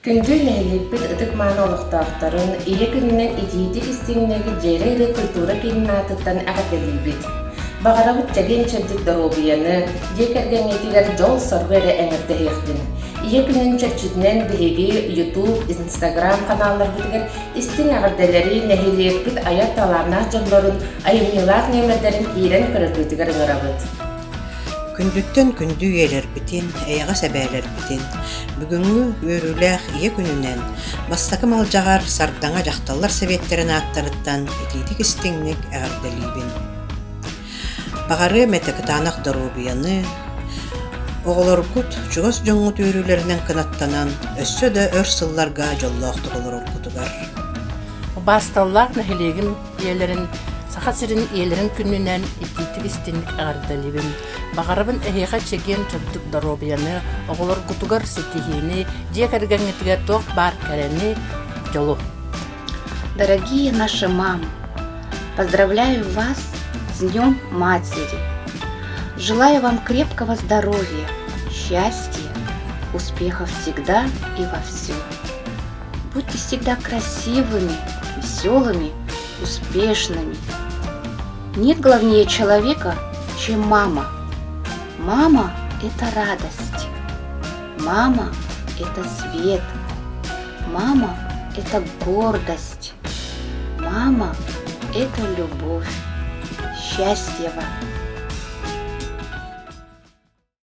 Күндү нәһилиппит ытык маана олохтоохторун ийэ күнүнэн итиитик истиңнэги дьиэри культура киннаатыттан аҕателиибит. Баҕарабыт чэгин чэрдик доробуяны диэкэргэҥҥитигэр дьол сорго эрэ эҥэрдэһиэхтин. Ийэ күнүн чэрчитинэн биһиги YouTube, Instagram канаалларбытыгар истиң аҕардалери нэһилиэкпит айа талааннаах дьоллорун айымньылаах ньэмэрдэрин киирэн көрөрбүтүгэр ыҥырабыт. Күндүттен күндү үйелербитин, эйаға сәбәлербитин, бүгүнгү үөрүлээх ийэ күнүнэн бастакы малжаҕар сардаңа дьахталлар себиэттерин ааттарыттан итиитик истиңник эҕэрдэлиибин. Баҕары мэтэ-кытаанах доробуяны, оҕолорбут чугас дьоҥҥут үөрүүлэринэн кынаттанан, өссө да өр сылларга дьоллоохтук олорорбутугар. Басталлар нэһилиэгин иэлэрин саха сирин иэлэрин күнүнэн итиитик истинник аҕардалибин. Баҕарабын эһиэхэ чегиэн чордук доробуяны оҕолоргутугар ситиһиини диэкэргэҥҥитигэр туох баар кэрэни дьолу. Дорогие наши мамы, поздравляю вас с Днем Матери. Желаю вам крепкого здоровья, счастья, успехов всегда и во всем. Будьте всегда красивыми, веселыми, успешными. Нет главнее человека, чем мама. Мама – это радость. Мама – это свет. Мама – это гордость. Мама – это любовь. Счастья вам!